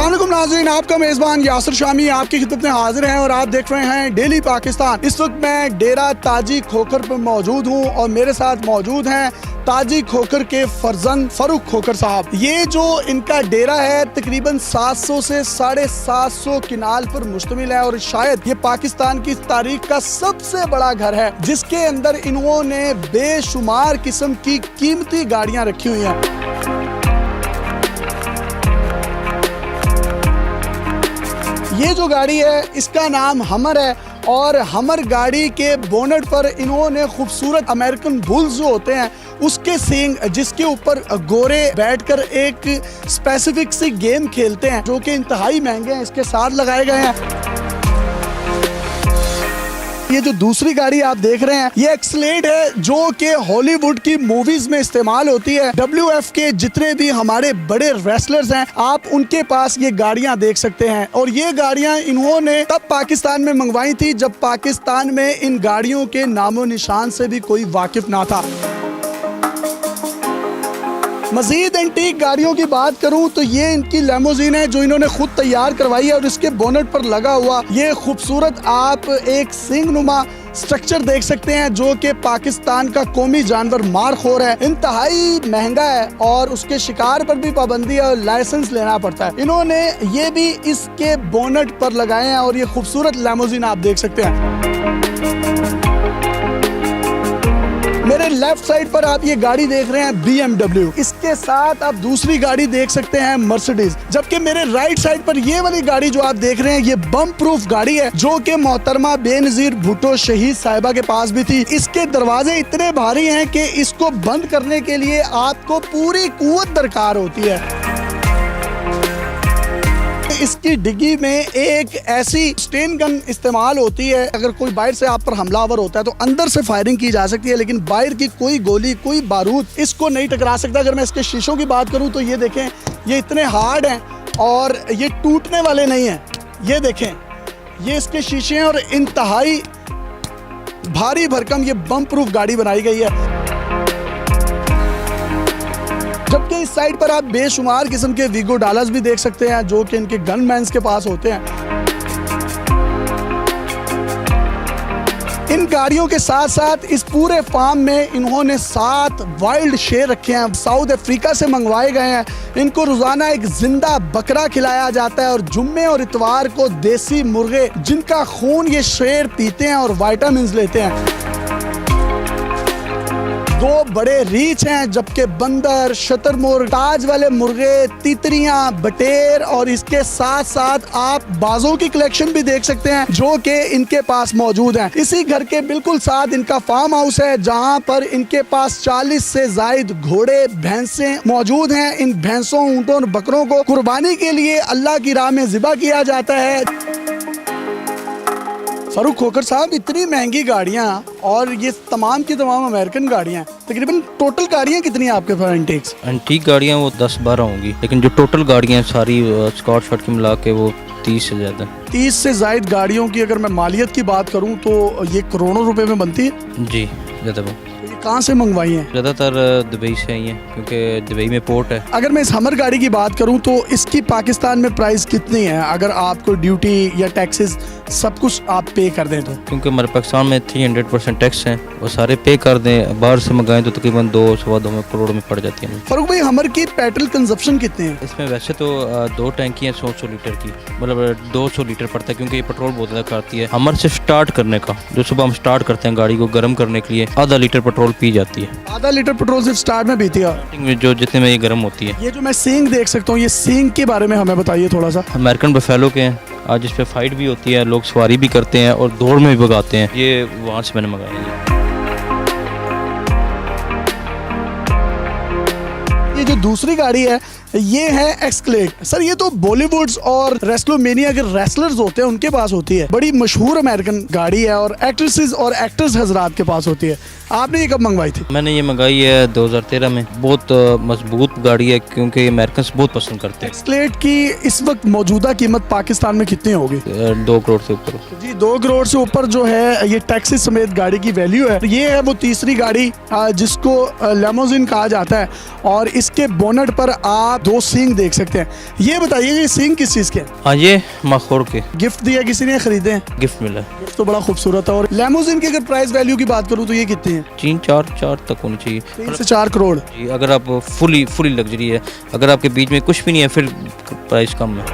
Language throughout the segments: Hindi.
अस्सलाम वालेकुम नाज़रीन, आपका मेज़बान यासिर शामी आपकी खिदमत में हाजिर हैं और आप देख रहे हैं डेली पाकिस्तान। इस वक्त मैं डेरा ताजी खोखर पर मौजूद हूँ और मेरे साथ मौजूद हैं ताजी खोखर के फर्जंद फरूक खोखर साहब। ये जो इनका डेरा है तकरीबन 700 से 750 किनाल पर मुश्तमिल है और शायद ये पाकिस्तान की तारीख का सबसे बड़ा घर है, जिसके अंदर इन्होंने बेशुमार किस्म की कीमती गाड़ियाँ रखी हुई हैं। ये जो गाड़ी है इसका नाम हमर है और हमर गाड़ी के बोनट पर इन्होंने खूबसूरत अमेरिकन बुल्स जो होते हैं उसके सींग, जिसके ऊपर गोरे बैठकर एक स्पेसिफिक सी गेम खेलते हैं जो कि इंतहाई महंगे हैं, इसके साथ लगाए गए हैं। ये जो दूसरी गाड़ी आप देख रहे हैं ये एक्सलेड है जो कि हॉलीवुड की मूवीज में इस्तेमाल होती है। WF के जितने भी हमारे बड़े रेसलर्स हैं आप उनके पास ये गाड़ियां देख सकते हैं और ये गाड़ियां इन्होंने तब पाकिस्तान में मंगवाई थी जब पाकिस्तान में इन गाड़ियों के नामो निशान से भी कोई वाकिफ ना था। मजीद एंटीक गाड़ियों की बात करूं तो ये इनकी लेमोजीन है जो इन्होंने खुद तैयार करवाई है और इसके बोनट पर लगा हुआ ये खूबसूरत आप एक सिंग नुमा स्ट्रक्चर देख सकते हैं जो कि पाकिस्तान का कौमी जानवर मारखोर है, इंतहाई महंगा है और उसके शिकार पर भी पाबंदी है और लाइसेंस लेना पड़ता है। इन्होंने ये भी इसके बोनट पर लगाए हैं और ये खूबसूरत लेमोजीन आप देख सकते हैं। मेरे लेफ्ट साइड पर आप ये गाड़ी देख रहे हैं BMW, इसके साथ आप दूसरी गाड़ी देख सकते हैं मर्सिडीज, जबकि मेरे राइट साइड पर ये वाली गाड़ी जो आप देख रहे हैं ये बम प्रूफ गाड़ी है जो कि मोहतरमा बेनजीर भुट्टो शहीद साहिबा के पास भी थी। इसके दरवाजे इतने भारी हैं कि इसको बंद करने के लिए आपको पूरी कुव्वत दरकार होती है। इसकी डिग्गी में एक ऐसी स्टेन गन इस्तेमाल होती है, अगर कोई बाहर से आप पर हमलावर होता है तो अंदर से फायरिंग की जा सकती है, लेकिन बाहर की कोई गोली कोई बारूद इसको नहीं टकरा सकता। अगर मैं इसके शीशों की बात करूं तो ये देखें ये इतने हार्ड हैं और ये टूटने वाले नहीं हैं। ये देखें ये इसके शीशे हैं और इंतहाई भारी भरकम ये बम प्रूफ गाड़ी बनाई गई है। जबकि इस साइड पर आप बेशुमार किस्म के वीगो डालर्स भी देख सकते हैं जो कि इनके गनमैन्स के पास होते हैं। इन गाड़ियों के साथ साथ इस पूरे फार्म में इन्होंने 7 वाइल्ड शेर रखे हैं, साउथ अफ्रीका से मंगवाए गए हैं। इनको रोजाना एक जिंदा बकरा खिलाया जाता है और जुम्मे और इतवार को देसी मुर्गे जिनका खून ये शेर पीते हैं और विटामिन्स लेते हैं। 2 बड़े रीछ हैं जबकि बंदर, शतरमुर्ग, ताज वाले मुर्गे, तितरियां, बटेर और इसके साथ साथ आप बाजों की कलेक्शन भी देख सकते हैं जो कि इनके पास मौजूद हैं। इसी घर के बिल्कुल साथ इनका फार्म हाउस है जहां पर इनके पास 40 से जायद घोड़े भैंसें मौजूद हैं। इन भैंसों, ऊंटों और बकरों को कुर्बानी के लिए अल्लाह की राह में ज़िबा किया जाता है। फरूक खोखर साहब, इतनी महंगी गाड़ियाँ और ये तमाम की तमाम अमेरिकन गाड़ियाँ, तकरीबन टोटल गाड़ियाँ कितनी हैं आपके पास एंटीक्स? एंटीक गाड़ियाँ वो 10-12 होंगी, लेकिन जो टोटल गाड़ियाँ सारी स्कॉट शॉट की मिला के वो 30 से ज़्यादा। 30 से जायद गाड़ियों की अगर मैं मालियत की बात करूँ तो ये करोड़ों रुपए में बनती है जी। ज़्यादा कहाँ से मंगवाई हैं? ज़्यादातर दुबई से आई हैं क्योंकि दुबई में पोर्ट है। अगर मैं इस हमर गाड़ी की बात करूं तो इसकी पाकिस्तान में प्राइस कितनी है अगर आपको ड्यूटी या टैक्सेस सब कुछ आप पे कर दें तो? क्योंकि हमारे पाकिस्तान में 300% टैक्स हैं, वो सारे पे कर दें, बाहर से मंगाएं तो तकरीबन 2-2.25 करोड़ में पड़ जाती है। फरूक भाई, हमर की पेट्रोल कंजप्शन कितने हैं? इसमें वैसे तो 2 टैंकी हैं 100 लीटर की, मतलब 200 लीटर पड़ता है क्योंकि ये पेट्रोल बहुत ज़्यादा खाती है। हमर से स्टार्ट करने का जो सुबह हम स्टार्ट करते हैं गाड़ी को गर्म करने के लिए आधा लीटर पेट्रोल पी जाती है। आधा लीटर पेट्रोल सिर्फ स्टार्ट में पीती है जो जितने में ये गर्म होती है। ये जो मैं सींग देख सकता हूँ, ये सींग के बारे में हमें बताइए थोड़ा सा। अमेरिकन बफेलो के हैं, आज इस पे फाइट भी होती है, लोग सवारी भी करते हैं और दौड़ में भी भगाते हैं। ये वहाँ से मैंने मंगाया है। ये जो दूसरी गाड़ी है ये है एक्सक्लेड। सर ये तो बॉलीवुड्स और रेसलोमेनिया के रेसलर्स होते हैं उनके पास होती है, बड़ी मशहूर अमेरिकन गाड़ी है और एक्ट्रेसेस और एक्टर्स हजरात के पास होती है। आपने ये कब मंगवाई थी? मैंने ये मंगाई है 2013 में। बहुत मजबूत गाड़ी है क्योंकि अमेरिकन बहुत पसंद करते हैं। एक्सक्लेड की इस वक्त मौजूदा कीमत पाकिस्तान में कितनी होगी? 2 करोड़ से ऊपर जी। 2 करोड़ से ऊपर जो है ये टैक्सी समेत गाड़ी की वैल्यू है। ये है वो तीसरी गाड़ी जिसको लेमोजिन कहा जाता है और इसके बोनट पर आप दो सींग देख सकते हैं। ये बताइए ये सींग किस चीज़ के हैं? हाँ ये माखोर के गिफ्ट दिया किसी ने, खरीदे हैं? गिफ्ट मिला है। गिफ्ट तो बड़ा खूबसूरत है। और लेमोजिन की अगर प्राइस वैल्यू की बात करूँ तो ये कितनी है? 3-4 तक होनी चाहिए 3 से 4 करोड़। जी। अगर आप फुली लग्जरी है, अगर आपके बीच में कुछ भी नहीं है फिर प्राइस कम है।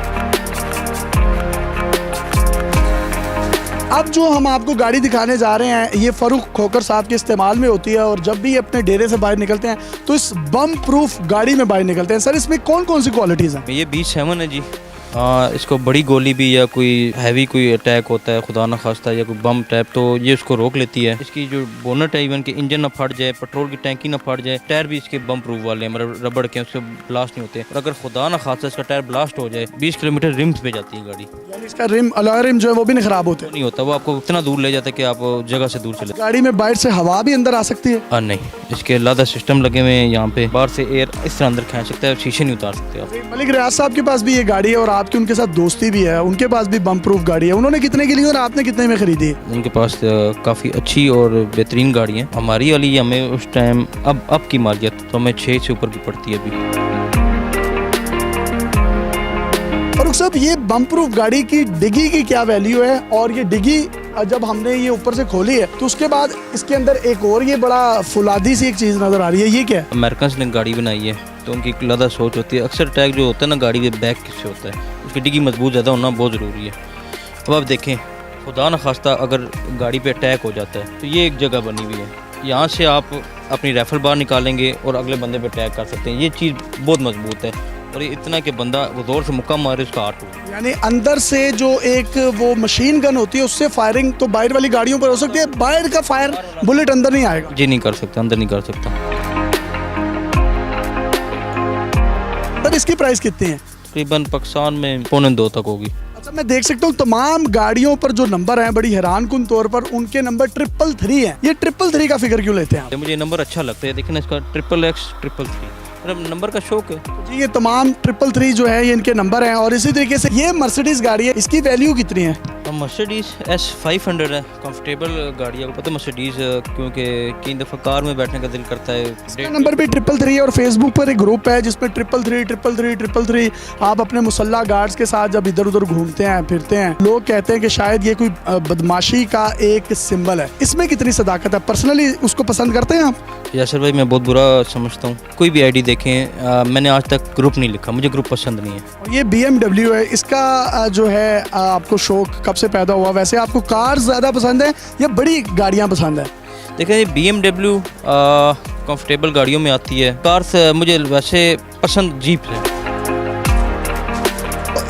अब जो हम आपको गाड़ी दिखाने जा रहे हैं ये फ़ारूक खोकर साहब के इस्तेमाल में होती है और जब भी अपने डेरे से बाहर निकलते हैं तो इस बम प्रूफ गाड़ी में बाहर निकलते हैं। सर इसमें कौन कौन सी क्वालिटीज़ हैं? ये B7 है जी। इसको बड़ी गोली भी या कोई हैवी कोई अटैक होता है खुदा न खास्ता या कोई बम टैप तो ये उसको रोक लेती है। इसकी जो बोनट है इवन कि इंजन ना फट जाए, पेट्रोल की टैंकी ना फट जाए, टायर भी इसके बम प्रूफ वाले हैं, मतलब रबड़ के, उससे ब्लास्ट नहीं होते। और अगर खुदा न खास्ता इसका टायर ब्लास्ट हो जाए 20 किलोमीटर रिम्स पे जाती है गाड़ी। यानी इसका रिम अलॉय रिम जो है वो भी नहीं खराब होते? नहीं होता, वो आपको इतना दूर ले जाता है कि आप जगह से दूर चले। गाड़ी में बाहर से हवा भी अंदर आ सकती है? नहीं, इसके लादा सिस्टम लगे हुए हैं यहाँ पे, बाहर से एयर इस तरह अंदर खींच सकता है, शीशे नहीं उतार सकते आप। मलिक रियाज साहब के पास भी ये गाड़ी है और आपकी उनके साथ दोस्ती भी है, उनके पास भी बम प्रूफ गाड़ी है। उन्होंने कितने की ली और आपने कितने में खरीदी है? उनके पास काफ़ी अच्छी और बेहतरीन गाड़ी है। हमारी वाली हमें उस टाइम अब की मालियत तो हमें 6 से ऊपर की पड़ती है अभी। फारूक साहब ये बम प्रूफ गाड़ी की डिग्गी की क्या वैल्यू है? और ये डिग्गी जब हमने ये ऊपर से खोली है तो उसके बाद इसके अंदर एक और ये बड़ा फुलादी सी एक चीज़ नज़र आ रही है, ये क्या है? अमेरिकन ने गाड़ी बनाई है तो उनकी एक लदा सोच होती है। अक्सर टैग जो होता है ना गाड़ी के बैक किससे होता है, उसकी डिग्गी मजबूत ज़्यादा होना बहुत ज़रूरी है। अब आप देखें खुदा न खास्ता अगर गाड़ी पे अटैक हो जाता है तो ये एक जगह बनी हुई है, यहाँ से आप अपनी राइफल बाहर निकालेंगे और अगले बंदे पे अटैक कर सकते हैं। ये चीज़ बहुत मजबूत है और ये इतना कि बंदा वो जोर से मुक्का मारे उसका हार्ट हो। यानी अंदर से जो एक वो मशीन गन होती है उससे फायरिंग तो बाहर वाली गाड़ियों पर हो सकती है, बाहर का फायर बुलेट अंदर नहीं आएगा? जी नहीं कर सकता, अंदर नहीं कर सकता। तब इसकी प्राइस कितनी है? तकरीबन पाकिस्तान में 2.25 तक होगी। अच्छा मैं देख सकता हूँ तमाम गाड़ियों पर जो नंबर हैं बड़ी हैरानकुन तौर पर उनके नंबर 333 हैं। ये 333 का फिगर क्यों लेते हैं आप? मुझे ये नंबर अच्छा लगता है, देखिए ना इसका XXX 333 नंबर का शौक है जी। ये तमाम 333 जो है ये इनके नंबर हैं। और इसी तरीके से ये मर्सिडीज गाड़ी है, इसकी वैल्यू कितनी है? मर्सिडीज S500 है, कंफर्टेबल गाड़ी है। आपको पता है मर्सिडीज क्योंकि कई दफ़ा कार में बैठने का दिल करता है। इसका नंबर भी 333 और फेसबुक पर एक ग्रुप है जिसमें 333 आप अपने मुसल्ला गार्ड्स के साथ जब इधर उधर घूमते हैं फिरते हैं लोग कहते हैं कि शायद ये कोई बदमाशी का एक सिंबल है। इसमें कितनी सदाकत है? पर्सनली उसको पसंद करते हैं आप? यासर भाई मैं बहुत बुरा समझता हूँ, कोई भी आईडी देखें मैंने आज तक ग्रुप नहीं लिखा, मुझे ग्रुप पसंद नहीं है। ये BMW है, इसका जो है आपको शौक कब से पैदा हुआ? वैसे आपको कार ज़्यादा पसंद है या बड़ी गाड़ियाँ पसंद है? देखें ये BMW कंफर्टेबल गाड़ियों में आती है, कार से मुझे वैसे पसंद जीप है।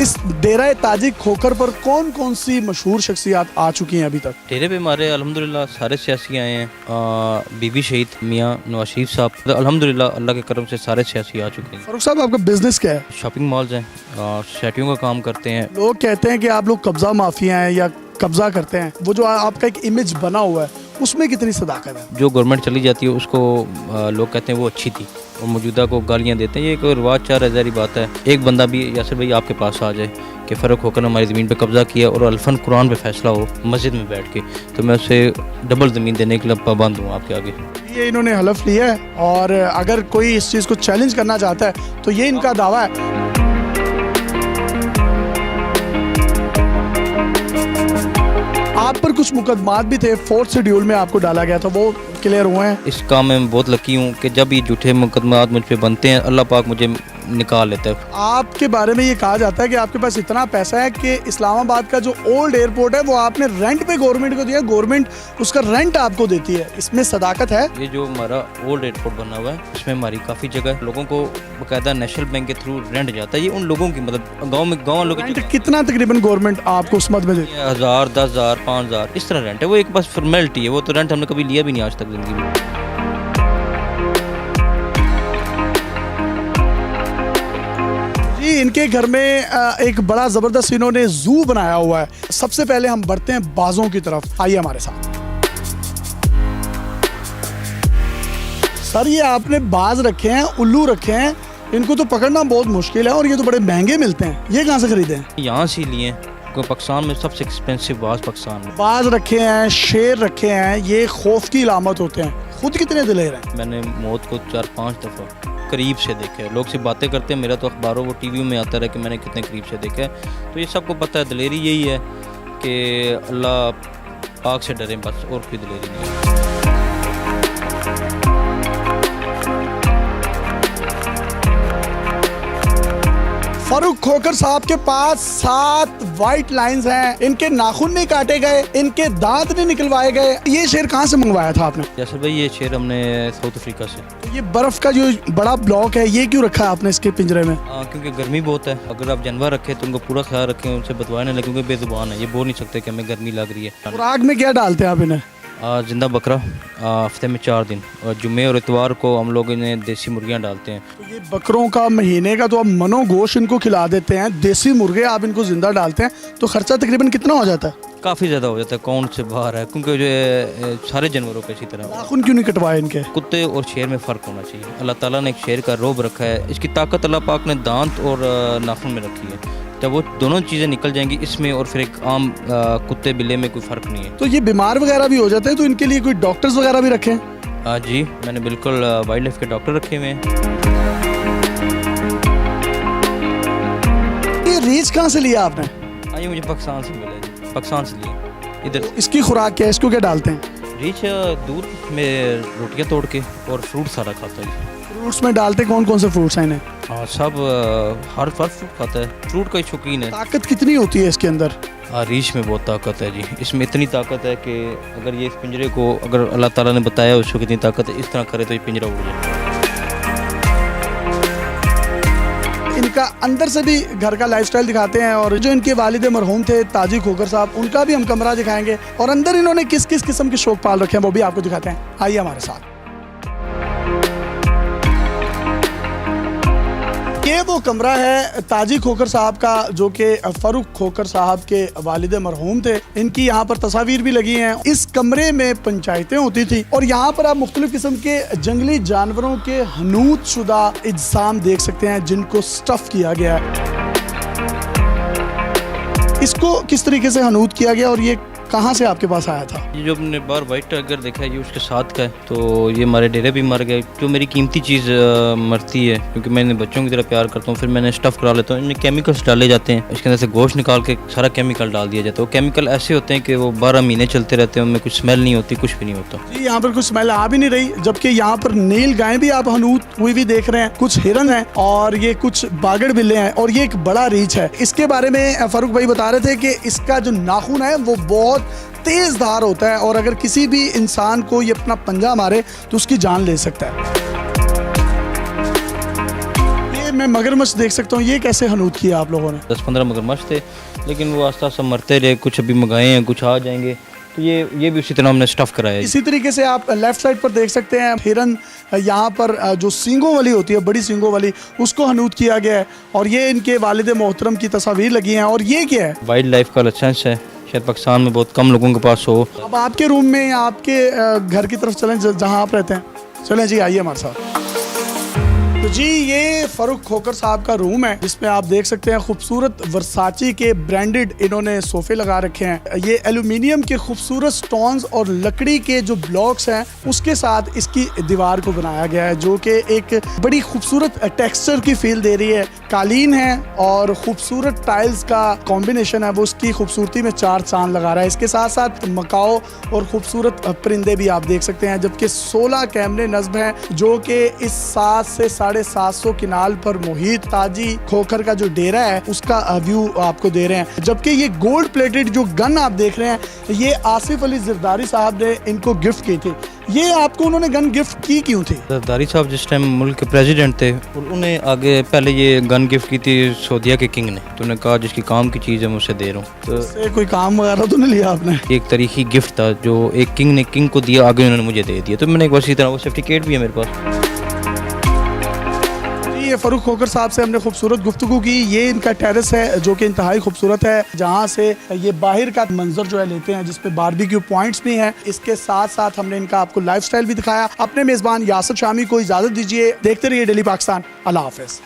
इस डेरा ताजी खोखर पर कौन कौन सी मशहूर शख्सियात आ चुकी हैं अभी तक? डेरे पे हमारे अल्हम्दुलिल्लाह सारे सियासी आए हैं। बीबी शहीद मियाँ नवाज शरीफ साहब, अल्हम्दुलिल्लाह अल्लाह के करम से सारे सियासी आ चुके हैं। फारूक साहब आपका बिजनेस क्या है? शॉपिंग मॉल्स हैं, शर्टियों का काम करते हैं। लोग कहते हैं कि आप लोग कब्जा माफिया हैं या कब्जा करते हैं, वो जो आपका एक इमेज बना हुआ है उसमें कितनी सदाकत है? जो गवर्नमेंट चली जाती है उसको लोग कहते हैं वो अच्छी थी और मौजूदा को गालियाँ देते हैं। ये एक रिवाज 4000 बात है। एक बंदा भी यासर भाई आपके पास आ जाए कि फ़र्क होकर हमारी ज़मीन पे कब्ज़ा किया और अल्फन कुरान पे फैसला हो मस्जिद में बैठ के, तो मैं उसे डबल ज़मीन देने के लिए पाबंद हूँ आपके आगे। ये इन्होंने हलफ लिया है और अगर कोई इस चीज़ को चैलेंज करना चाहता है तो ये इनका दावा है। आप पर कुछ मुकदमात भी थे, 4th शेड्यूल में आपको डाला गया था, वो क्लियर हुए हैं? इस काम में मैं बहुत लकी हूँ कि जब ये झूठे मुकदमात मुझ पे बनते हैं अल्लाह पाक मुझे निकाल लेता है। आपके बारे में ये कहा जाता है कि आपके पास इतना पैसा है कि इस्लामाबाद का जो ओल्ड एयरपोर्ट है वो आपने रेंट पे गवर्नमेंट को दिया, गवर्नमेंट उसका रेंट आपको देती है, इसमें सदाकत है? ये जो हमारा ओल्ड एयरपोर्ट बना हुआ है इसमें हमारी काफ़ी जगह लोगों को बाकायदा नेशनल बैंक के थ्रू रेंट जाता है। ये उन लोगों की मतलब गाँव लोगों रेंट कितना तकरीबन गवर्नमेंट आपको उस मद में देती है? 1000, 10,000, 5,000 इस तरह रेंट है। वो एक बस फॉर्मेलिटी है, वो तो रेंट हमने कभी लिया भी नहीं आज तक जिंदगी में। इनके घर में एक बड़ा ज़बरदस्त इन्होंने जू बनाया हुआ है। सबसे पहले हम बढ़ते हैं बाजों की तरफ, आइए हमारे साथ। सर ये आपने बाज रखे हैं, उल्लू रखे हैं, इनको तो पकड़ना बहुत मुश्किल है और ये तो बड़े महंगे मिलते हैं, ये कहाँ से खरीदे हैं? यहाँ से लिए हैं, क्योंकि पाकिस्तान में सबसे एक्सपेंसिव बाज पाकिस्तान में। बाज रखे हैं, शेर रखे हैं, ये खौफ की इलामत होते हैं। खुद कितने दिलेर हैं? मैंने मौत को 4-5 दफ़ा करीब से देखा है। लोग सिर्फ बातें करते हैं, मेरा तो अखबारों वो टीवी में आता रहा कि मैंने कितने करीब से देखा है। तो ये सबको पता है, दिलेरी यही है कि अल्लाह पाक से डरें बस, और कोई दिलेरी नहीं है। फारूक खोखर साहब के पास 7 वाइट लाइंस हैं, इनके नाखून नहीं काटे गए, इनके दांत नहीं निकलवाए गए। ये शेर कहाँ से मंगवाया था आपने? यासर भाई ये शेर हमने साउथ अफ्रीका से। ये बर्फ का जो बड़ा ब्लॉक है, ये क्यों रखा है आपने इसके पिंजरे में? क्योंकि गर्मी बहुत है। अगर आप जानवर रखें तो उनको पूरा ख्याल रखें, उनसे बतवाने लगे, क्योंकि बेजुबान है, ये बोल नहीं सकते कि हमें गर्मी लग रही है। खुराक में क्या डालते हैं आप इन्हें? जिंदा बकरा हफ्ते में 4 दिन, और जुम्मे और इतवार को हम लोग इन्हें देसी मुर्गियाँ डालते हैं। तो ये बकरों का महीने का तो आप मनो गोश्त इनको खिला देते हैं, देसी मुर्गे आप इनको जिंदा डालते हैं, तो खर्चा तकरीबन कितना हो जाता है? काफ़ी ज़्यादा हो जाता है, अकाउंट से बाहर है, क्योंकि जो है, सारे जानवरों पे इसी तरह। नाखून क्यों नहीं कटवाए इनके? कुत्ते और शेर में फ़र्क होना चाहिए। अल्लाह ताला ने एक शेर का रोब रखा है, इसकी ताकत अल्लाह पाक ने दांत और नाखून में रखी है। जब वो दोनों चीज़ें निकल जाएंगी इसमें, और फिर एक आम कुत्ते बिल्ले में कोई फ़र्क नहीं है। तो ये बीमार वगैरह भी हो जाते हैं, तो इनके लिए कोई डॉक्टर्स वगैरह भी रखें? जी, मैंने बिल्कुल वाइल्ड लाइफ के डॉक्टर रखे हुए हैं। ये रीच कहाँ से लिया आपने? ये मुझे पाकिस्तान से मिला जी, पाकिस्तान से लिया इधर। इसकी खुराक क्या है, इसको क्या डालते हैं? रीच दूध में रोटियां तोड़ के और फ्रूट सारा खाता है। फ्रूट्स में डालते कौन कौन से फ्रूट्स हैं इन्हें? हाँ सब, हर फ्रूट खाता है, फ्रूट का ही शौकीन है। ताकत कितनी होती है इसके अंदर? रीच में बहुत ताकत है जी, इसमें इतनी ताकत है कि अगर ये इस पिंजरे को, अगर अल्लाह ताला ने बताया उसको कितनी ताकत है, इस तरह करे तो ये पिंजरा उड़ जाए। इनका अंदर से भी घर का लाइफस्टाइल दिखाते हैं, और जो इनके वालिद मरहूम थे ताजी खोखर साहब, उनका भी हम कमरा दिखाएंगे, और अंदर इन्होंने किस किस किस्म के शौक पाल रखे हैं वो भी आपको दिखाते हैं। आइए हमारे साथ। ये वो कमरा है ताजी खोखर साहब का, जो कि फारूक खोखर साहब के वालिद मरहूम थे। इनकी यहाँ पर तस्वीर भी लगी हैं। इस कमरे में पंचायतें होती थी, और यहाँ पर आप मुख्तलिफ किस्म के जंगली जानवरों के हनूत शुदा इज्साम देख सकते हैं, जिनको स्टफ किया गया है। इसको किस तरीके से हनूत किया गया, और ये कहाँ से आपके पास आया था? ये जो हमने बार वाइट टाइगर देखा है, ये उसके साथ का है। तो ये हमारे डेरे भी मर गए, जो मेरी कीमती चीज़ मरती है, क्योंकि मैं इन्हें बच्चों की तरह प्यार करता हूँ। फिर मैंने स्टफ़ करा लेता हूँ, इनमें केमिकल्स डाले जाते हैं, इसके अंदर से गोश्त निकाल के सारा केमिकल डाल दिया जाता है। वो केमिकल ऐसे होते हैं कि वो 12 महीने चलते रहते हैं, उनमें कुछ स्मेल नहीं होती, कुछ भी नहीं होता जी। यहाँ पर कुछ स्मेल आ भी नहीं रही, जबकि यहाँ पर नील गायें भी आप हनूत हुई भी देख रहे हैं, कुछ हिरन हैं, और ये कुछ बागड़ बिल्ले हैं, और ये एक बड़ा रीछ है। इसके बारे में फारूक भाई बता रहे थे कि इसका जो नाखून है वो बहुत तेज धार होता है, और अगर किसी भी इंसान को ये अपना पंजा मारे तो उसकी जान ले सकता है। ये मैं मगरमच्छ देख सकता हूँ, ये कैसे हनूत किया आप लोगों ने? 10-15 मगरमच्छ थे, लेकिन वो आस्ता आस्ता मरते रहे। कुछ अभी मंगाए हैं, कुछ आ जाएंगे। तो ये भी उसी तरह हमने स्टफ़ कराया है। इसी तरीके से आप लेफ्ट साइड पर देख सकते हैं हिरन, यहाँ पर जो सींगों वाली होती है, बड़ी सींगों वाली, उसको हनूत किया गया है, और ये इनके वालिद मोहतरम की तस्वीर लगी हैं। और ये क्या है? वाइल्ड लाइफ का लाइसेंस है, शायद पाकिस्तान में बहुत कम लोगों के पास हो। अब आपके रूम में या आपके घर की तरफ चलें जहाँ आप रहते हैं, चलें जी, आइए हमारे साथ। तो जी ये फारूक खोखर साहब का रूम है, जिसमें आप देख सकते हैं खूबसूरत वर्साची के ब्रांडेड इन्होंने सोफे लगा रखे हैं। ये एल्यूमिनियम के खूबसूरत स्टोन्स और लकड़ी के जो ब्लॉक्स हैं उसके साथ इसकी दीवार को बनाया गया है, जो कि एक बड़ी खूबसूरत टेक्सचर की फील दे रही है। कालीन है और खूबसूरत टाइल्स का कॉम्बिनेशन है, वो उसकी खूबसूरती में 4 चांद लगा रहा है। इसके साथ साथ मकाओ और खूबसूरत परिंदे भी आप देख सकते हैं, जबकि 16 कैमरे नस्ब हैं, जो कि इस 7 से 750 किनाल पर मुहित ताजी खोखर का जो डेरा है उसका व्यू आपको दे रहे हैं। जबकि ये गोल्ड प्लेटेड जो गन आप देख रहे हैं, ये आसिफ अली जरदारी साहब ने इनको गिफ्ट की थी। ये आपको उन्होंने गन गिफ्ट की क्यों थी? जरदारी साहब जिस टाइम मुल्क के प्रेसिडेंट थे, और उन्हें आगे पहले ये गन गिफ्ट की थी सऊदीया के किंग ने। तो उन्होंने कहा जिसकी काम की चीज़ है मैं उसे दे रहा हूँ। तो कोई काम वगैरह तो नहीं लिया आपने? एक तरीकी गिफ्ट था जो एक किंग ने किंग को दिया, आगे उन्होंने मुझे दे दिया। तो मैंने एक बार इसी तरह, वो सर्टिफिकेट भी है मेरे पास। ये फारूक खोखर साहब से हमने खूबसूरत गुफ्तगू की। ये इनका टेरेस है जो कि इंतहाई खूबसूरत है, जहाँ से ये बाहर का मंजर जो है लेते हैं, जिसपे बारबेक्यू पॉइंट्स भी हैं। इसके साथ साथ हमने इनका आपको लाइफस्टाइल भी दिखाया। अपने मेज़बान यासर शामी को इजाज़त दीजिए। देखते रहिए डेली पाकिस्तान। अल्लाह हाफ़िज़।